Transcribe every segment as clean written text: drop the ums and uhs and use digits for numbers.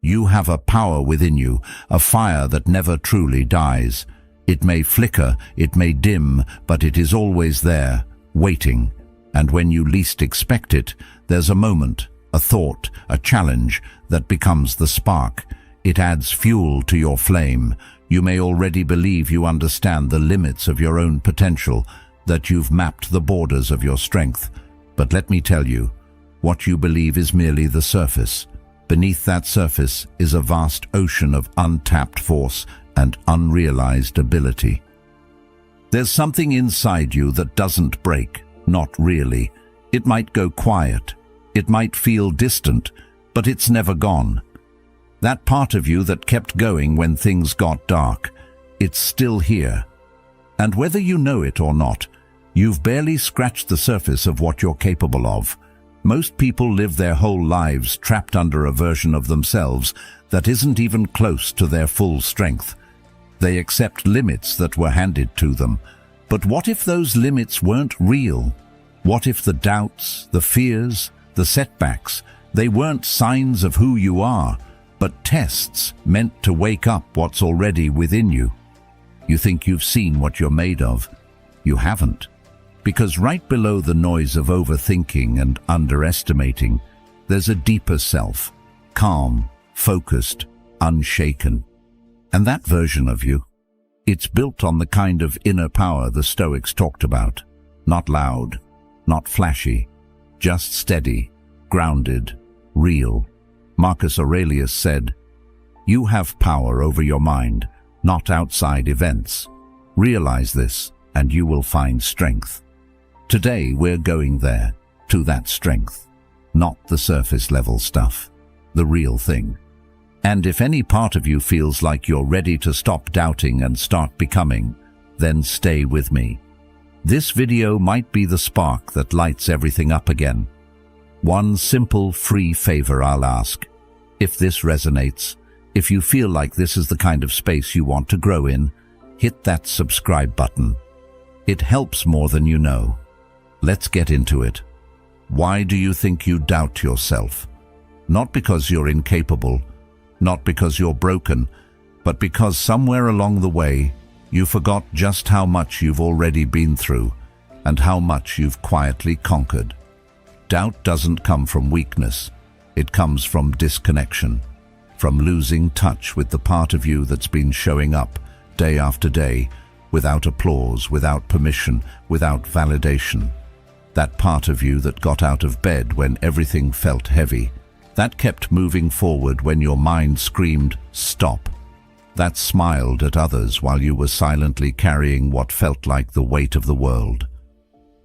You have a power within you, a fire that never truly dies. It may flicker, it may dim, but it is always there, waiting. And when you least expect it, there's a moment, a thought, a challenge that becomes the spark. It adds fuel to your flame. You may already believe you understand the limits of your own potential, that you've mapped the borders of your strength. But let me tell you, what you believe is merely the surface. Beneath that surface is a vast ocean of untapped force and unrealized ability. There's something inside you that doesn't break, not really. It might go quiet, it might feel distant, but it's never gone. That part of you that kept going when things got dark, it's still here. And whether you know it or not, you've barely scratched the surface of what you're capable of. Most people live their whole lives trapped under a version of themselves that isn't even close to their full strength. They accept limits that were handed to them. But what if those limits weren't real? What if the doubts, the fears, the setbacks, they weren't signs of who you are, but tests meant to wake up what's already within you? You think you've seen what you're made of. You haven't. Because right below the noise of overthinking and underestimating, there's a deeper self, calm, focused, unshaken. And that version of you, it's built on the kind of inner power the Stoics talked about. Not loud, not flashy, just steady, grounded, real. Marcus Aurelius said, "You have power over your mind, not outside events. Realize this, and you will find strength." Today we're going there, to that strength, not the surface level stuff, the real thing. And if any part of you feels like you're ready to stop doubting and start becoming, then stay with me. This video might be the spark that lights everything up again. One simple, free favor I'll ask. If this resonates, if you feel like this is the kind of space you want to grow in, hit that subscribe button. It helps more than you know. Let's get into it. Why do you think you doubt yourself? Not because you're incapable, not because you're broken, but because somewhere along the way, you forgot just how much you've already been through and how much you've quietly conquered. Doubt doesn't come from weakness. It comes from disconnection, from losing touch with the part of you that's been showing up day after day, without applause, without permission, without validation. That part of you that got out of bed when everything felt heavy, that kept moving forward when your mind screamed, "Stop." That smiled at others while you were silently carrying what felt like the weight of the world.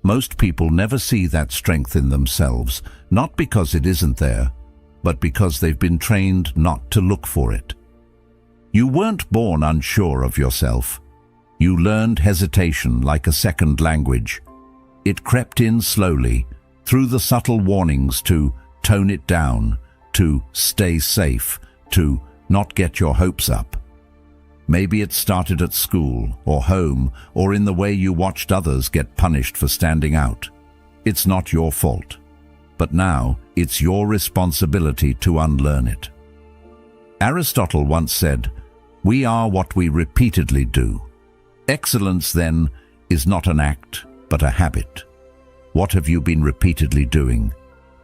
Most people never see that strength in themselves, not because it isn't there, but because they've been trained not to look for it. You weren't born unsure of yourself. You learned hesitation like a second language. It crept in slowly, through the subtle warnings to tone it down, to stay safe, to not get your hopes up. Maybe it started at school, or home, or in the way you watched others get punished for standing out. It's not your fault. But now, it's your responsibility to unlearn it. Aristotle once said, "We are what we repeatedly do." Excellence, then, is not an act, but a habit. What have you been repeatedly doing?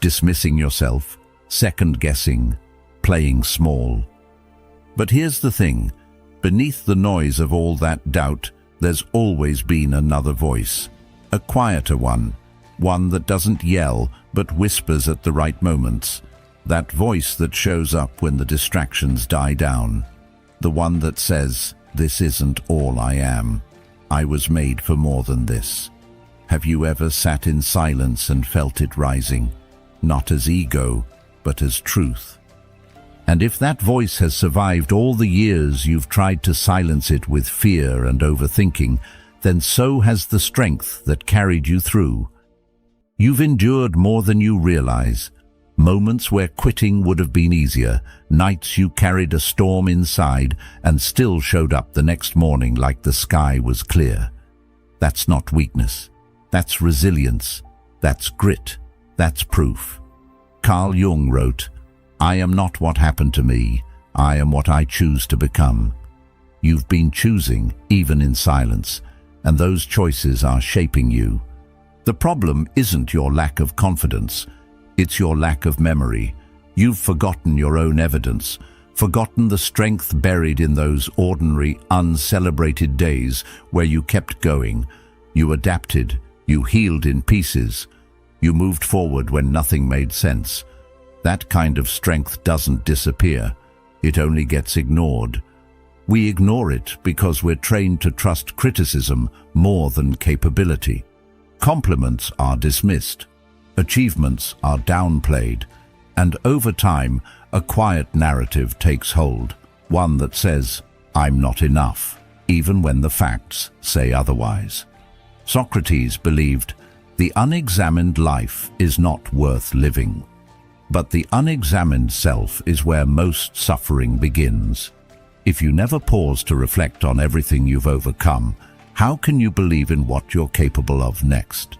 Dismissing yourself, second-guessing, playing small. But here's the thing. Beneath the noise of all that doubt, there's always been another voice. A quieter one that doesn't yell, but whispers at the right moments. That voice that shows up when the distractions die down. The one that says, "This isn't all I am. I was made for more than this." Have you ever sat in silence and felt it rising, not as ego, but as truth? And if that voice has survived all the years you've tried to silence it with fear and overthinking, then so has the strength that carried you through. You've endured more than you realize. Moments where quitting would have been easier, nights you carried a storm inside and still showed up the next morning like the sky was clear. That's not weakness. That's resilience. That's grit. That's proof. Carl Jung wrote, I am not what happened to me. I am what I choose to become. You've been choosing, even in silence, and those choices are shaping you. The problem isn't your lack of confidence. It's your lack of memory. You've forgotten your own evidence, forgotten the strength buried in those ordinary, uncelebrated days where you kept going. You adapted, you healed in pieces, you moved forward when nothing made sense. That kind of strength doesn't disappear. It only gets ignored. We ignore it because we're trained to trust criticism more than capability. Compliments are dismissed. Achievements are downplayed. And over time, a quiet narrative takes hold, one that says, I'm not enough, even when the facts say otherwise. Socrates believed, the unexamined life is not worth living. But the unexamined self is where most suffering begins. If you never pause to reflect on everything you've overcome, how can you believe in what you're capable of next?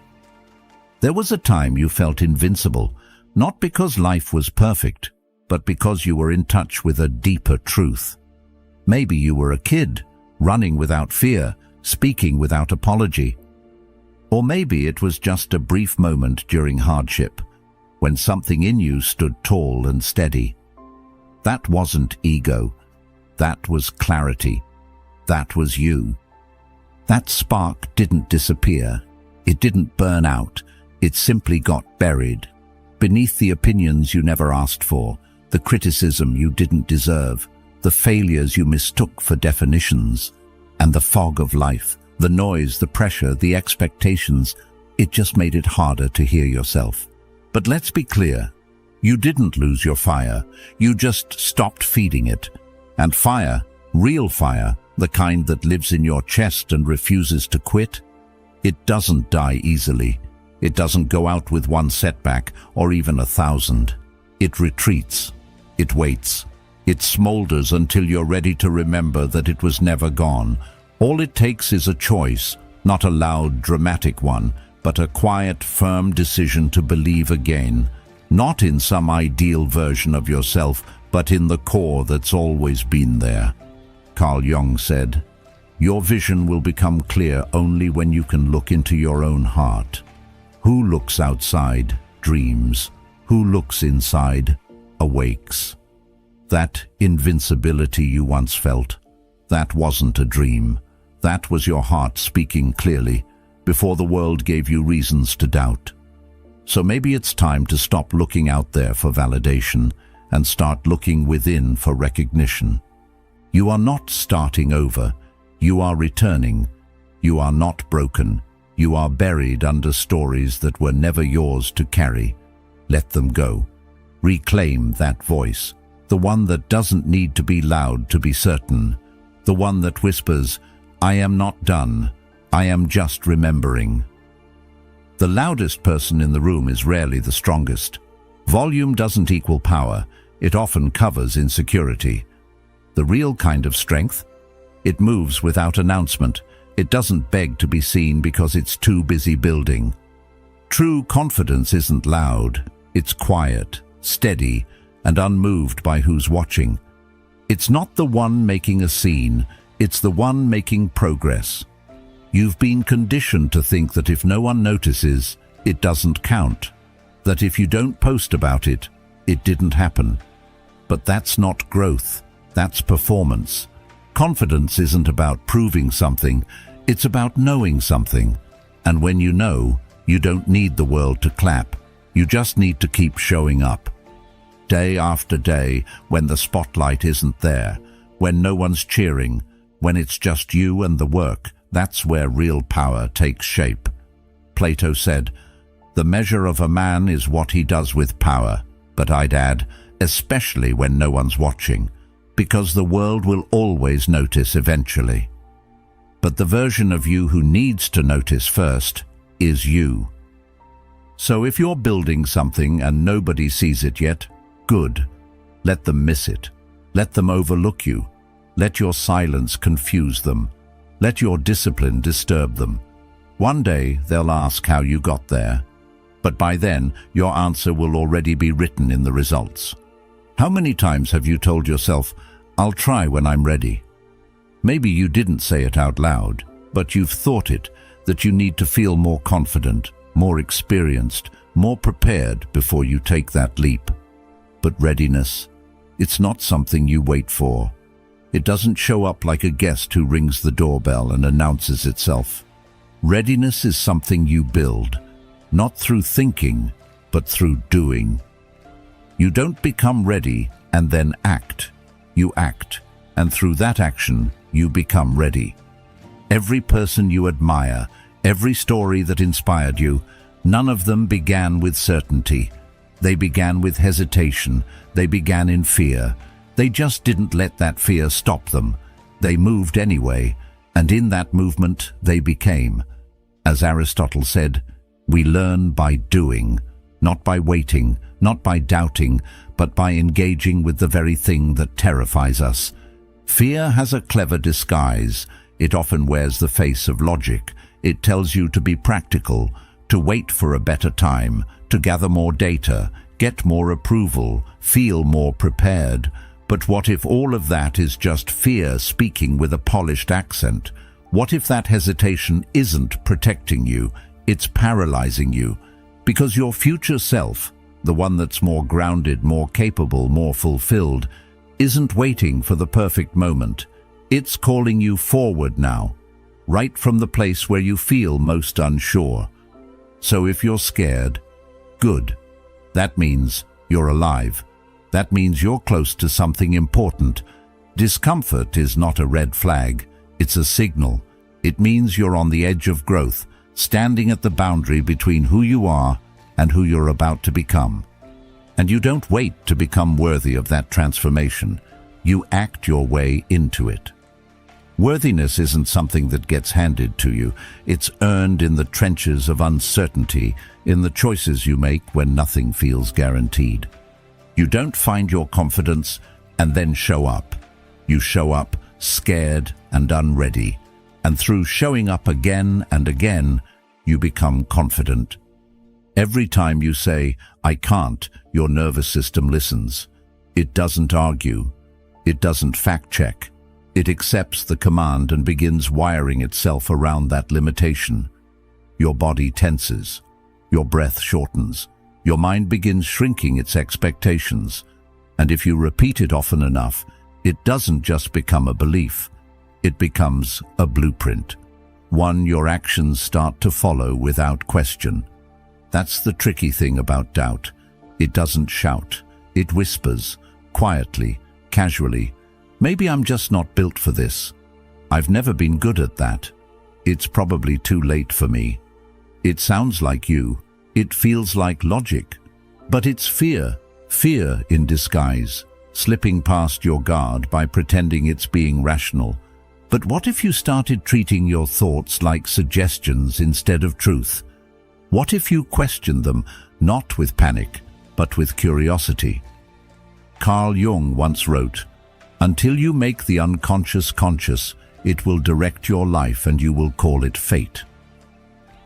There was a time you felt invincible, not because life was perfect, but because you were in touch with a deeper truth. Maybe you were a kid, running without fear, speaking without apology. Or maybe it was just a brief moment during hardship, when something in you stood tall and steady. That wasn't ego. That was clarity. That was you. That spark didn't disappear. It didn't burn out. It simply got buried. Beneath the opinions you never asked for, the criticism you didn't deserve, the failures you mistook for definitions, and the fog of life, the noise, the pressure, the expectations, it just made it harder to hear yourself. But let's be clear, you didn't lose your fire, you just stopped feeding it. And fire, real fire, the kind that lives in your chest and refuses to quit, it doesn't die easily. It doesn't go out with one setback or even 1,000. It retreats. It waits. It smolders until you're ready to remember that it was never gone. All it takes is a choice, not a loud, dramatic one, but a quiet, firm decision to believe again, not in some ideal version of yourself, but in the core that's always been there. Carl Jung said, "Your vision will become clear only when you can look into your own heart. Who looks outside dreams. Who looks inside awakes." That invincibility you once felt, that wasn't a dream. That was your heart speaking clearly before the world gave you reasons to doubt. So maybe it's time to stop looking out there for validation and start looking within for recognition. You are not starting over. You are returning. You are not broken. You are buried under stories that were never yours to carry. Let them go. Reclaim that voice, the one that doesn't need to be loud to be certain, the one that whispers, "I am not done. I am just remembering." The loudest person in the room is rarely the strongest. Volume doesn't equal power. It often covers insecurity. The real kind of strength? It moves without announcement. It doesn't beg to be seen because it's too busy building. True confidence isn't loud. It's quiet, steady, and unmoved by who's watching. It's not the one making a scene. It's the one making progress. You've been conditioned to think that if no one notices, it doesn't count. That if you don't post about it, it didn't happen. But that's not growth. That's performance. Confidence isn't about proving something. It's about knowing something. And when you know, you don't need the world to clap. You just need to keep showing up. Day after day, when the spotlight isn't there, when no one's cheering, when it's just you and the work, that's where real power takes shape. Plato said, "The measure of a man is what he does with power," but I'd add, especially when no one's watching, because the world will always notice eventually. But the version of you who needs to notice first is you. So if you're building something and nobody sees it yet, good. Let them miss it. Let them overlook you. Let your silence confuse them. Let your discipline disturb them. One day they'll ask how you got there, but by then your answer will already be written in the results. How many times have you told yourself, "I'll try when I'm ready"? Maybe you didn't say it out loud, but you've thought it, that you need to feel more confident, more experienced, more prepared before you take that leap. But readiness, it's not something you wait for. It doesn't show up like a guest who rings the doorbell and announces itself. Readiness is something you build, not through thinking, but through doing. You don't become ready and then act. You act, and through that action, you become ready. Every person you admire, every story that inspired you, none of them began with certainty. They began with hesitation. They began in fear. They just didn't let that fear stop them. They moved anyway, and in that movement they became. As Aristotle said, we learn by doing, not by waiting, not by doubting, but by engaging with the very thing that terrifies us. Fear has a clever disguise. It often wears the face of logic. It tells you to be practical, to wait for a better time, to gather more data, get more approval, feel more prepared. But what if all of that is just fear speaking with a polished accent? What if that hesitation isn't protecting you, it's paralyzing you? Because your future self, the one that's more grounded, more capable, more fulfilled, isn't waiting for the perfect moment. It's calling you forward now, right from the place where you feel most unsure. So if you're scared, good. That means you're alive. That means you're close to something important. Discomfort is not a red flag, it's a signal. It means you're on the edge of growth, standing at the boundary between who you are and who you're about to become. And you don't wait to become worthy of that transformation. You act your way into it. Worthiness isn't something that gets handed to you. It's earned in the trenches of uncertainty, in the choices you make when nothing feels guaranteed. You don't find your confidence and then show up. You show up scared and unready. And through showing up again and again, you become confident. Every time you say, "I can't," your nervous system listens. It doesn't argue. It doesn't fact-check. It accepts the command and begins wiring itself around that limitation. Your body tenses. Your breath shortens. Your mind begins shrinking its expectations. And if you repeat it often enough, it doesn't just become a belief. It becomes a blueprint. One your actions start to follow without question. That's the tricky thing about doubt. It doesn't shout. It whispers, quietly, casually. Maybe I'm just not built for this. I've never been good at that. It's probably too late for me. It sounds like you. It feels like logic. But it's fear. Fear in disguise, slipping past your guard by pretending it's being rational. But what if you started treating your thoughts like suggestions instead of truth? What if you questioned them, not with panic, but with curiosity? Carl Jung once wrote, "Until you make the unconscious conscious, it will direct your life and you will call it fate."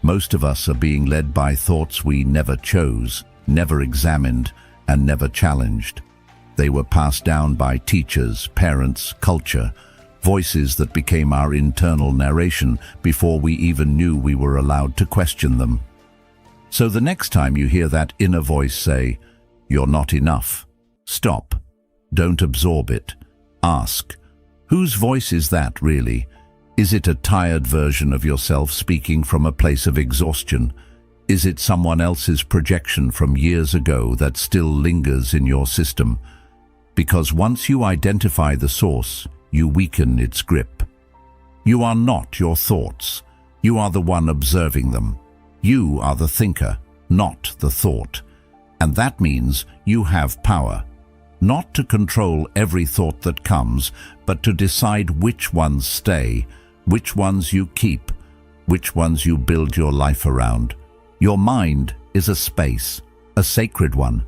Most of us are being led by thoughts we never chose, never examined, and never challenged. They were passed down by teachers, parents, culture, voices that became our internal narration before we even knew we were allowed to question them. So the next time you hear that inner voice say, "You're not enough," stop. Don't absorb it. Ask, whose voice is that really? Is it a tired version of yourself speaking from a place of exhaustion? Is it someone else's projection from years ago that still lingers in your system? Because once you identify the source, you weaken its grip. You are not your thoughts. You are the one observing them. You are the thinker, not the thought. And that means you have power. Not to control every thought that comes, but to decide which ones stay, which ones you keep, which ones you build your life around. Your mind is a space, a sacred one.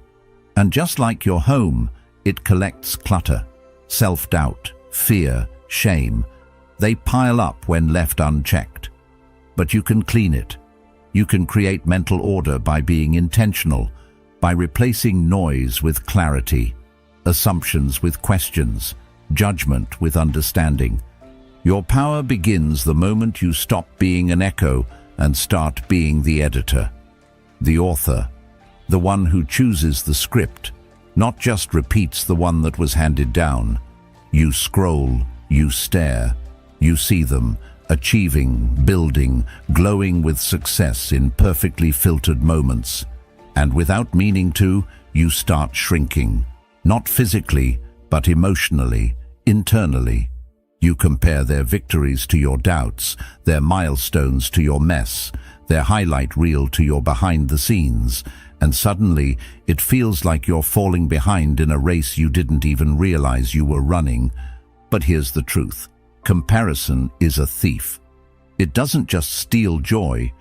And just like your home, it collects clutter, self-doubt, fear, shame. They pile up when left unchecked. But you can clean it. You can create mental order by being intentional, by replacing noise with clarity. assumptions with questions, judgment with understanding. Your power begins the moment you stop being an echo and start being the editor, the author, the one who chooses the script, not just repeats the one that was handed down. You scroll, you stare, you see them, achieving, building, glowing with success in perfectly filtered moments. And without meaning to, you start shrinking, not physically, but emotionally, internally. You compare their victories to your doubts, their milestones to your mess, their highlight reel to your behind the scenes, and suddenly it feels like you're falling behind in a race you didn't even realize you were running. But here's the truth. Comparison is a thief. It doesn't just steal joy,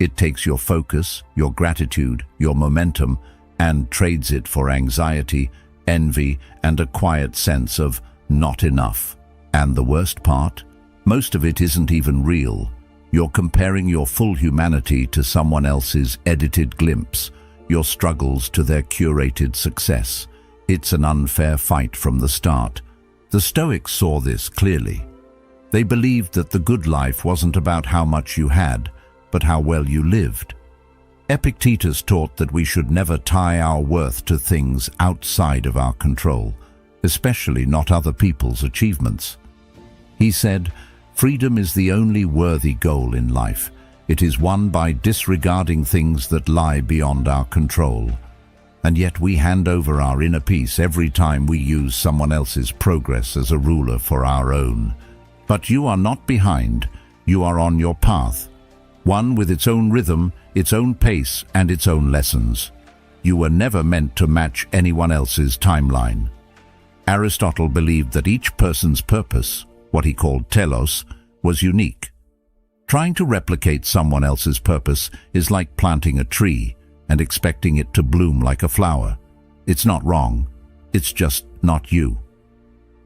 it takes your focus, your gratitude, your momentum, and trades it for anxiety, envy, and a quiet sense of not enough. And the worst part? Most of it isn't even real. You're comparing your full humanity to someone else's edited glimpse, your struggles to their curated success. It's an unfair fight from the start. The Stoics saw this clearly. They believed that the good life wasn't about how much you had, but how well you lived. Epictetus taught that we should never tie our worth to things outside of our control, especially not other people's achievements. He said, "Freedom is the only worthy goal in life. It is won by disregarding things that lie beyond our control." And yet we hand over our inner peace every time we use someone else's progress as a ruler for our own. But you are not behind, you are on your path, one with its own rhythm, its own pace, and its own lessons. You were never meant to match anyone else's timeline. Aristotle believed that each person's purpose, what he called telos, was unique. Trying to replicate someone else's purpose is like planting a tree and expecting it to bloom like a flower. It's not wrong, it's just not you.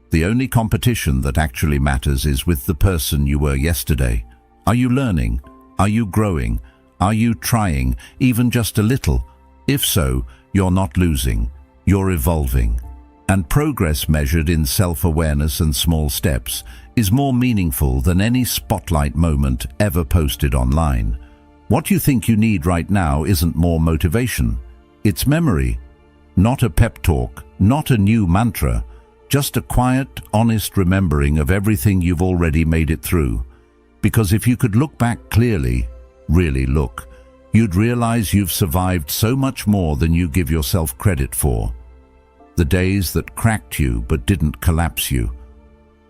The only competition that actually matters is with the person you were yesterday. Are you learning? Are you growing? Are you trying, even just a little? If so, you're not losing, you're evolving. And progress measured in self-awareness and small steps is more meaningful than any spotlight moment ever posted online. What you think you need right now isn't more motivation. It's memory. Not a pep talk, not a new mantra, just a quiet, honest remembering of everything you've already made it through. Because if you could look back clearly, really look, you'd realize you've survived so much more than you give yourself credit for. The days that cracked you but didn't collapse you.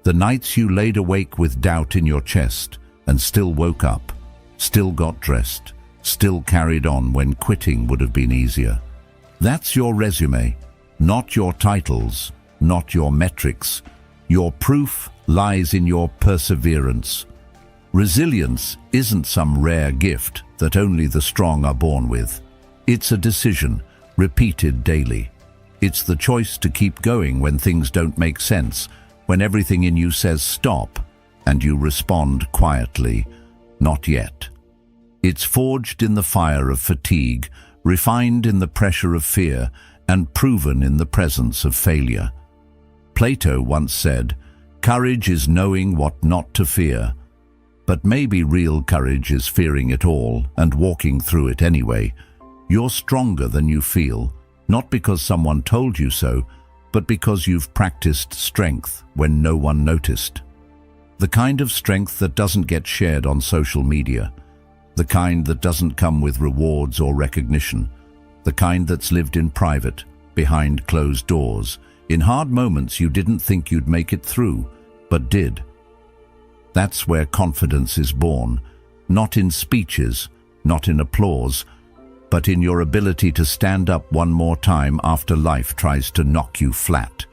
The nights you laid awake with doubt in your chest and still woke up, still got dressed, still carried on when quitting would have been easier. That's your resume, not your titles, not your metrics. Your proof lies in your perseverance. Resilience isn't some rare gift that only the strong are born with. It's a decision, repeated daily. It's the choice to keep going when things don't make sense, when everything in you says stop, and you respond quietly, not yet. It's forged in the fire of fatigue, refined in the pressure of fear, and proven in the presence of failure. Plato once said, "Courage is knowing what not to fear." But maybe real courage is fearing it all and walking through it anyway. You're stronger than you feel, not because someone told you so, but because you've practiced strength when no one noticed. The kind of strength that doesn't get shared on social media, the kind that doesn't come with rewards or recognition, the kind that's lived in private, behind closed doors, in hard moments you didn't think you'd make it through, but did. That's where confidence is born, not in speeches, not in applause, but in your ability to stand up one more time after life tries to knock you flat.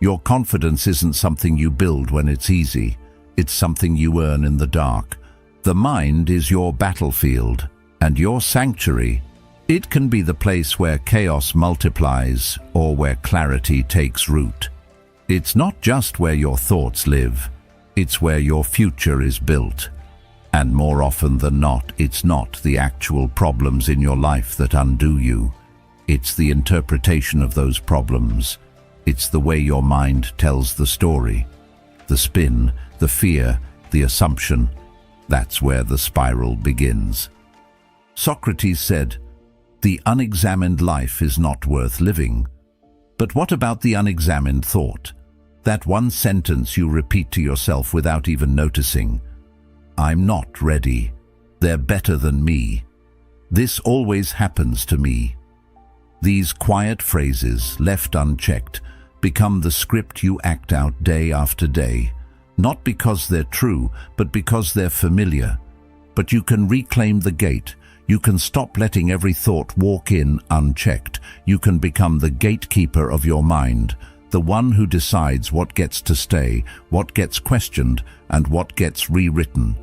Your confidence isn't something you build when it's easy, it's something you earn in the dark. The mind is your battlefield, and your sanctuary. It can be the place where chaos multiplies or where clarity takes root. It's not just where your thoughts live, it's where your future is built. And more often than not, it's not the actual problems in your life that undo you. It's the interpretation of those problems. It's the way your mind tells the story. The spin, the fear, the assumption. That's where the spiral begins. Socrates said, "The unexamined life is not worth living." But what about the unexamined thought? That one sentence you repeat to yourself without even noticing. "I'm not ready. They're better than me. This always happens to me." These quiet phrases, left unchecked, become the script you act out day after day, not because they're true, but because they're familiar. But you can reclaim the gate. You can stop letting every thought walk in unchecked. You can become the gatekeeper of your mind, the one who decides what gets to stay, what gets questioned, and what gets rewritten.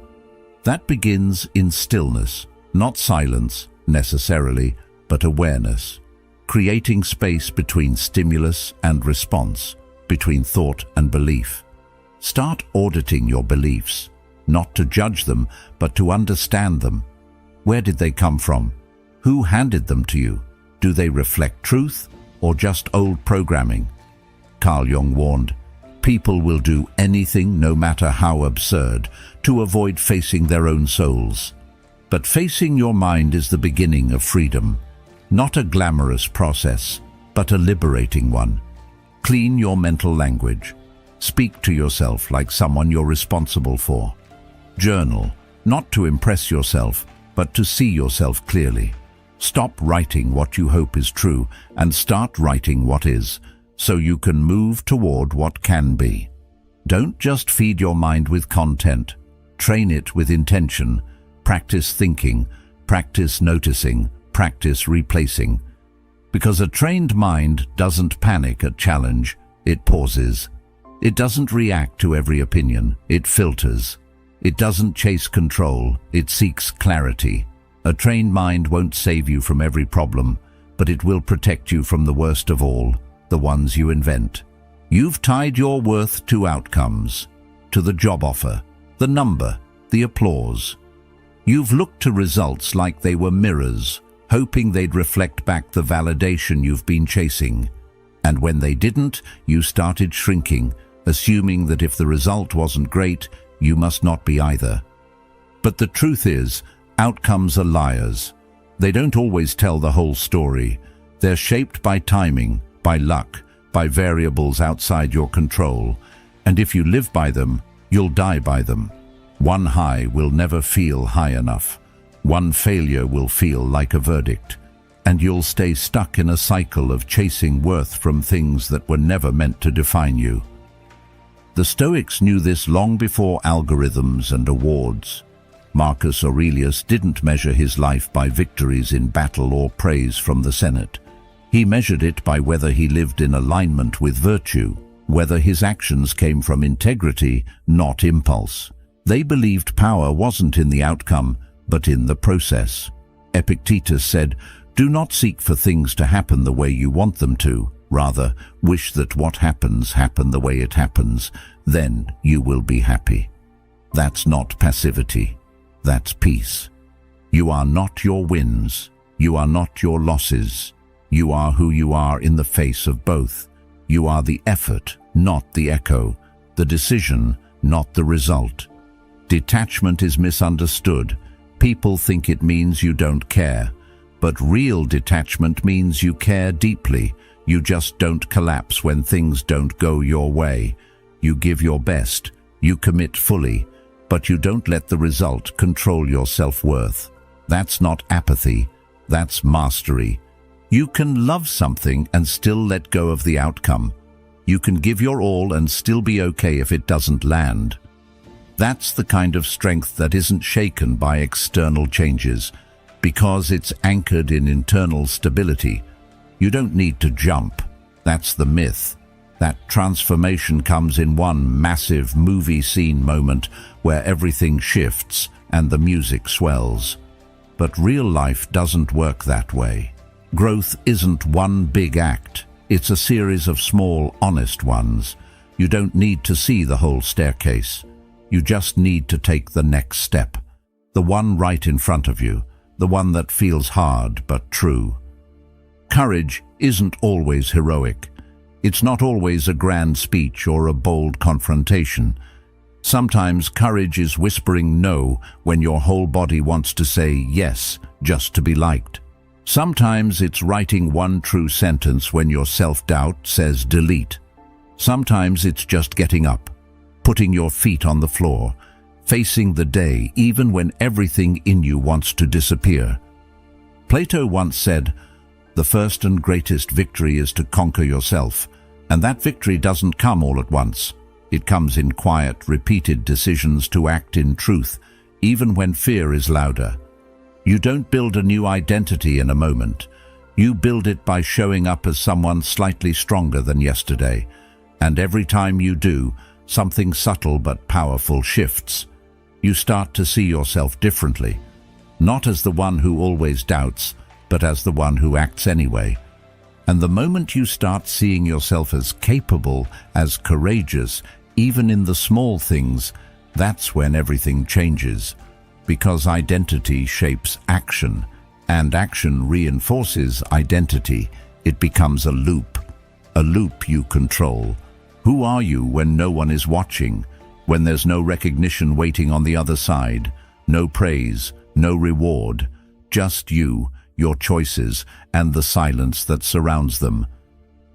That begins in stillness, not silence necessarily, but awareness. Creating space between stimulus and response, between thought and belief. Start auditing your beliefs, not to judge them, but to understand them. Where did they come from? Who handed them to you? Do they reflect truth or just old programming? Carl Jung warned, "People will do anything, no matter how absurd, to avoid facing their own souls." But facing your mind is the beginning of freedom. Not a glamorous process, but a liberating one. Clean your mental language. Speak to yourself like someone you're responsible for. Journal, not to impress yourself, but to see yourself clearly. Stop writing what you hope is true and start writing what is, so you can move toward what can be. Don't just feed your mind with content. Train it with intention. Practice thinking, practice noticing, practice replacing. Because a trained mind doesn't panic at challenge, it pauses. It doesn't react to every opinion, it filters. It doesn't chase control, it seeks clarity. A trained mind won't save you from every problem, but it will protect you from the worst of all, the ones you invent. You've tied your worth to outcomes, to the job offer, the number, the applause. You've looked to results like they were mirrors, hoping they'd reflect back the validation you've been chasing. And when they didn't, you started shrinking, assuming that if the result wasn't great, you must not be either. But the truth is, outcomes are liars. They don't always tell the whole story. They're shaped by timing, by luck, by variables outside your control. And if you live by them, you'll die by them. One high will never feel high enough. One failure will feel like a verdict. And you'll stay stuck in a cycle of chasing worth from things that were never meant to define you. The Stoics knew this long before algorithms and awards. Marcus Aurelius didn't measure his life by victories in battle or praise from the Senate. He measured it by whether he lived in alignment with virtue, whether his actions came from integrity, not impulse. They believed power wasn't in the outcome, but in the process. Epictetus said, "Do not seek for things to happen the way you want them to. Rather, wish that what happens happen the way it happens. Then you will be happy." That's not passivity. That's peace. You are not your wins. You are not your losses. You are who you are in the face of both. You are the effort, not the echo. The decision, not the result. Detachment is misunderstood. People think it means you don't care. But real detachment means you care deeply. You just don't collapse when things don't go your way. You give your best. You commit fully. But you don't let the result control your self-worth. That's not apathy. That's mastery. You can love something and still let go of the outcome. You can give your all and still be okay if it doesn't land. That's the kind of strength that isn't shaken by external changes, because it's anchored in internal stability. You don't need to jump. That's the myth. That transformation comes in one massive movie scene moment where everything shifts and the music swells. But real life doesn't work that way. Growth isn't one big act. It's a series of small, honest ones. You don't need to see the whole staircase. You just need to take the next step. The one right in front of you. The one that feels hard but true. Courage isn't always heroic. It's not always a grand speech or a bold confrontation. Sometimes courage is whispering no when your whole body wants to say yes just to be liked. Sometimes it's writing one true sentence when your self-doubt says delete. Sometimes it's just getting up, putting your feet on the floor, facing the day even when everything in you wants to disappear. Plato once said, "The first and greatest victory is to conquer yourself, and that victory doesn't come all at once. It comes in quiet, repeated decisions to act in truth, even when fear is louder. You don't build a new identity in a moment. You build it by showing up as someone slightly stronger than yesterday, and every time you do, something subtle but powerful shifts. You start to see yourself differently, not as the one who always doubts, but as the one who acts anyway. And the moment you start seeing yourself as capable, as courageous, even in the small things, that's when everything changes. Because identity shapes action, and action reinforces identity. It becomes a loop you control. Who are you when no one is watching? When there's no recognition waiting on the other side, no praise, no reward, just you, your choices, and the silence that surrounds them.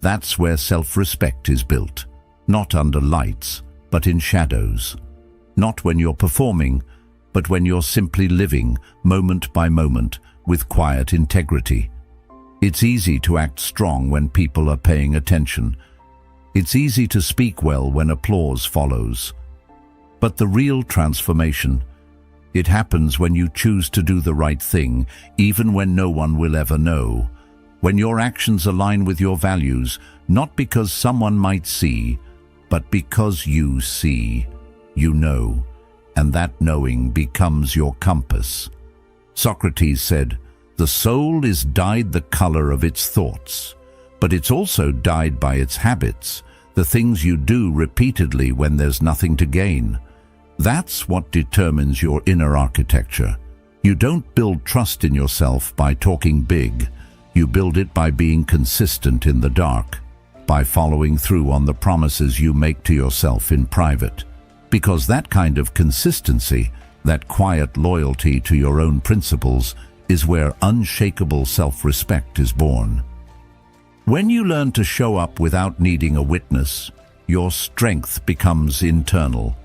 That's where self-respect is built, not under lights, but in shadows. Not when you're performing, but when you're simply living, moment by moment, with quiet integrity. It's easy to act strong when people are paying attention. It's easy to speak well when applause follows. But the real transformation, it happens when you choose to do the right thing, even when no one will ever know. When your actions align with your values, not because someone might see, but because you see, you know, and that knowing becomes your compass. Socrates said, "The soul is dyed the color of its thoughts, but it's also dyed by its habits, the things you do repeatedly when there's nothing to gain." That's what determines your inner architecture. You don't build trust in yourself by talking big. You build it by being consistent in the dark, by following through on the promises you make to yourself in private. Because that kind of consistency, that quiet loyalty to your own principles, is where unshakable self-respect is born. When you learn to show up without needing a witness, your strength becomes internal.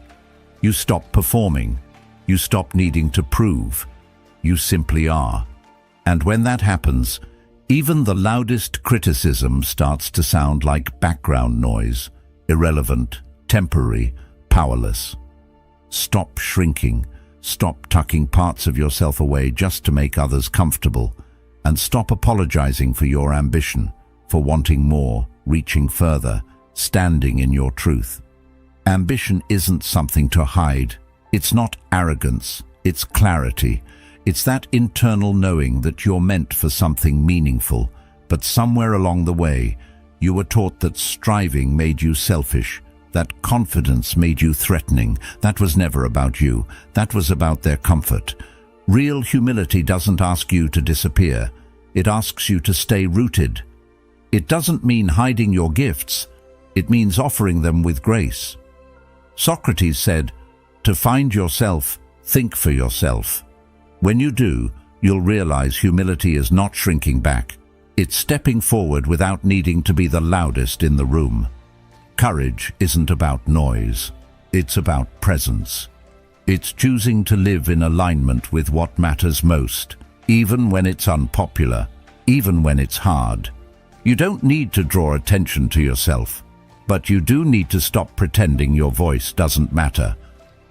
You stop performing. You stop needing to prove. You simply are. And when that happens, even the loudest criticism starts to sound like background noise, irrelevant, temporary, powerless. Stop shrinking. Stop tucking parts of yourself away just to make others comfortable. And stop apologizing for your ambition, for wanting more, reaching further, standing in your truth. Ambition isn't something to hide. It's not arrogance. It's clarity. It's that internal knowing that you're meant for something meaningful, but somewhere along the way, you were taught that striving made you selfish, that confidence made you threatening. That was never about you. That was about their comfort. Real humility doesn't ask you to disappear. It asks you to stay rooted. It doesn't mean hiding your gifts. It means offering them with grace. Socrates said, "To find yourself, think for yourself." When you do, you'll realize humility is not shrinking back. It's stepping forward without needing to be the loudest in the room. Courage isn't about noise. It's about presence. It's choosing to live in alignment with what matters most, even when it's unpopular, even when it's hard. You don't need to draw attention to yourself, but you do need to stop pretending your voice doesn't matter.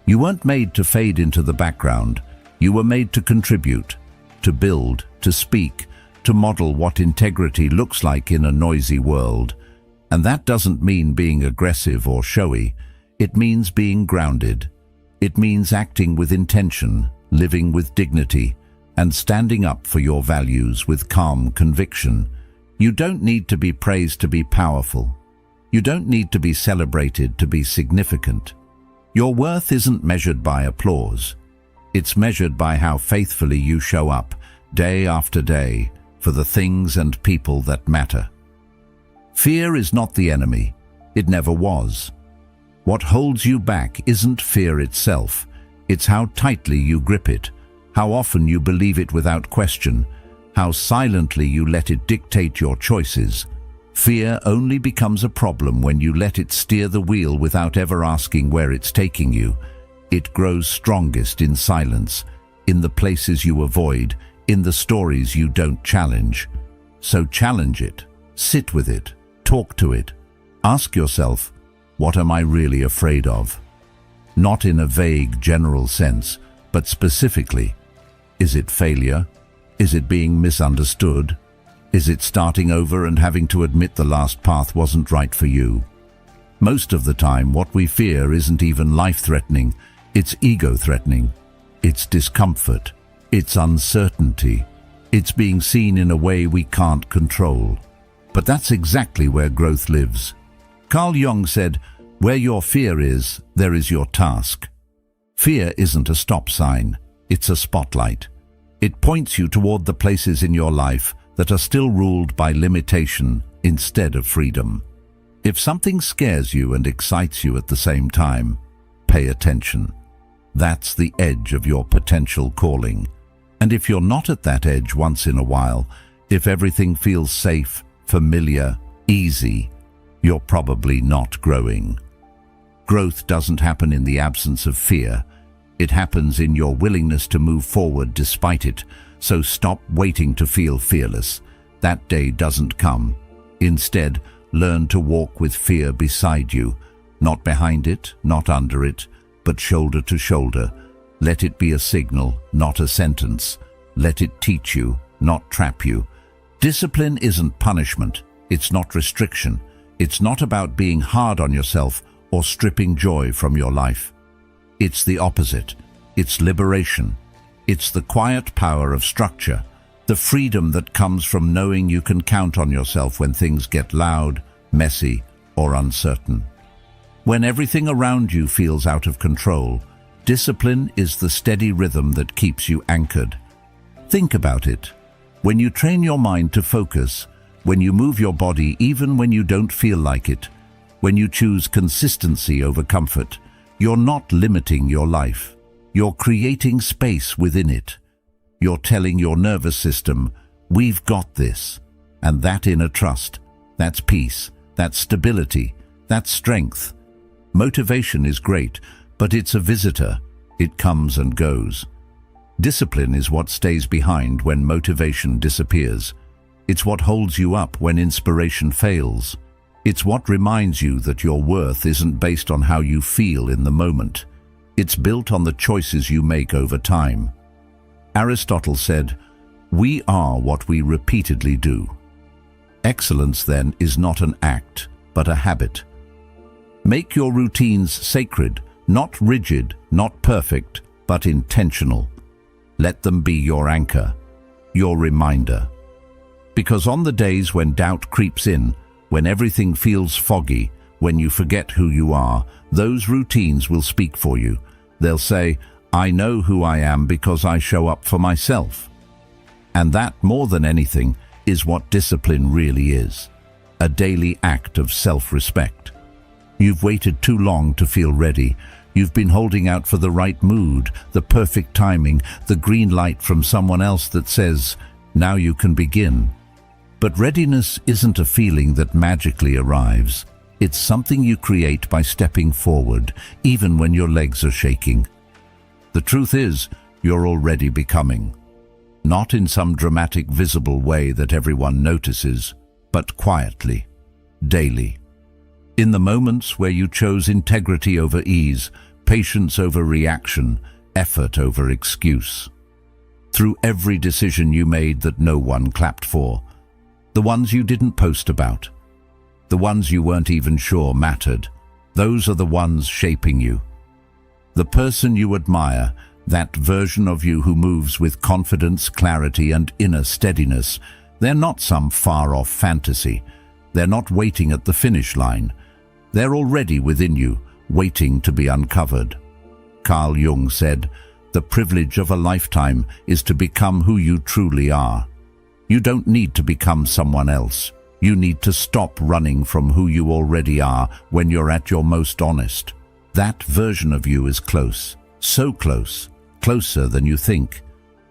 You weren't made to fade into the background. You were made to contribute, to build, to speak, to model what integrity looks like in a noisy world. And that doesn't mean being aggressive or showy. It means being grounded. It means acting with intention, living with dignity, and standing up for your values with calm conviction. You don't need to be praised to be powerful. You don't need to be celebrated to be significant. Your worth isn't measured by applause. It's measured by how faithfully you show up, day after day, for the things and people that matter. Fear is not the enemy. It never was. What holds you back isn't fear itself. It's how tightly you grip it, how often you believe it without question, how silently you let it dictate your choices. Fear only becomes a problem when you let it steer the wheel without ever asking where it's taking you. It grows strongest in silence, in the places you avoid, in the stories you don't challenge. So challenge it, sit with it, talk to it. Ask yourself, what am I really afraid of? Not in a vague general sense, but specifically. Is it failure? Is it being misunderstood? Is it starting over and having to admit the last path wasn't right for you? Most of the time, what we fear isn't even life-threatening, it's ego-threatening. It's discomfort. It's uncertainty. It's being seen in a way we can't control. But that's exactly where growth lives. Carl Jung said, "Where your fear is, there is your task." Fear isn't a stop sign, it's a spotlight. It points you toward the places in your life that are still ruled by limitation instead of freedom. If something scares you and excites you at the same time, pay attention. That's the edge of your potential calling. And if you're not at that edge once in a while, if everything feels safe, familiar, easy, you're probably not growing. Growth doesn't happen in the absence of fear. It happens in your willingness to move forward despite it. So stop waiting to feel fearless. That day doesn't come. Instead, learn to walk with fear beside you, not behind it, not under it, but shoulder to shoulder. Let it be a signal, not a sentence. Let it teach you, not trap you. Discipline isn't punishment. It's not restriction. It's not about being hard on yourself or stripping joy from your life. It's the opposite. It's liberation. It's the quiet power of structure, the freedom that comes from knowing you can count on yourself when things get loud, messy, or uncertain. When everything around you feels out of control, discipline is the steady rhythm that keeps you anchored. Think about it. When you train your mind to focus, when you move your body even when you don't feel like it, when you choose consistency over comfort, you're not limiting your life. You're creating space within it. You're telling your nervous system, we've got this. And that inner trust, that's peace, that's stability, that's strength. Motivation is great, but it's a visitor. It comes and goes. Discipline is what stays behind when motivation disappears. It's what holds you up when inspiration fails. It's what reminds you that your worth isn't based on how you feel in the moment. It's built on the choices you make over time. Aristotle said, "We are what we repeatedly do." Excellence, then, is not an act, but a habit. Make your routines sacred, not rigid, not perfect, but intentional. Let them be your anchor, your reminder. Because on the days when doubt creeps in, when everything feels foggy, when you forget who you are, those routines will speak for you. They'll say, "I know who I am because I show up for myself." And that, more than anything, is what discipline really is. A daily act of self-respect. You've waited too long to feel ready. You've been holding out for the right mood, the perfect timing, the green light from someone else that says, "Now you can begin." But readiness isn't a feeling that magically arrives. It's something you create by stepping forward, even when your legs are shaking. The truth is, you're already becoming. Not in some dramatic, visible way that everyone notices, but quietly, daily. In the moments where you chose integrity over ease, patience over reaction, effort over excuse. Through every decision you made that no one clapped for. The ones you didn't post about. The ones you weren't even sure mattered. Those are the ones shaping you. The person you admire, that version of you who moves with confidence, clarity, and inner steadiness, they're not some far-off fantasy. They're not waiting at the finish line. They're already within you, waiting to be uncovered. Carl Jung said, "The privilege of a lifetime is to become who you truly are." You don't need to become someone else. You need to stop running from who you already are when you're at your most honest. That version of you is close, so close, closer than you think.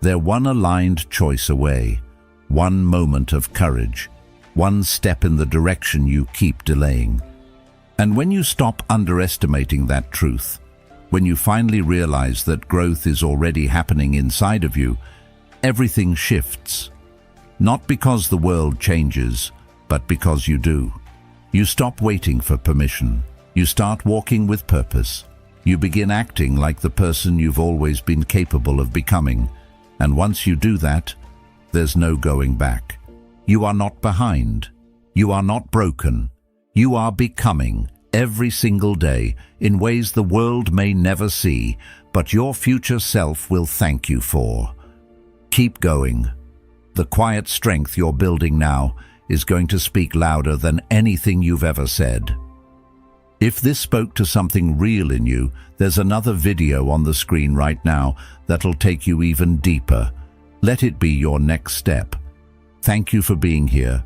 They're one aligned choice away, one moment of courage, one step in the direction you keep delaying. And when you stop underestimating that truth, when you finally realize that growth is already happening inside of you, everything shifts. Not because the world changes, but because you do. You stop waiting for permission. You start walking with purpose. You begin acting like the person you've always been capable of becoming. And once you do that, there's no going back. You are not behind. You are not broken. You are becoming every single day in ways the world may never see, but your future self will thank you for. Keep going. The quiet strength you're building now is going to speak louder than anything you've ever said. If this spoke to something real in you, there's another video on the screen right now that'll take you even deeper. Let it be your next step. Thank you for being here.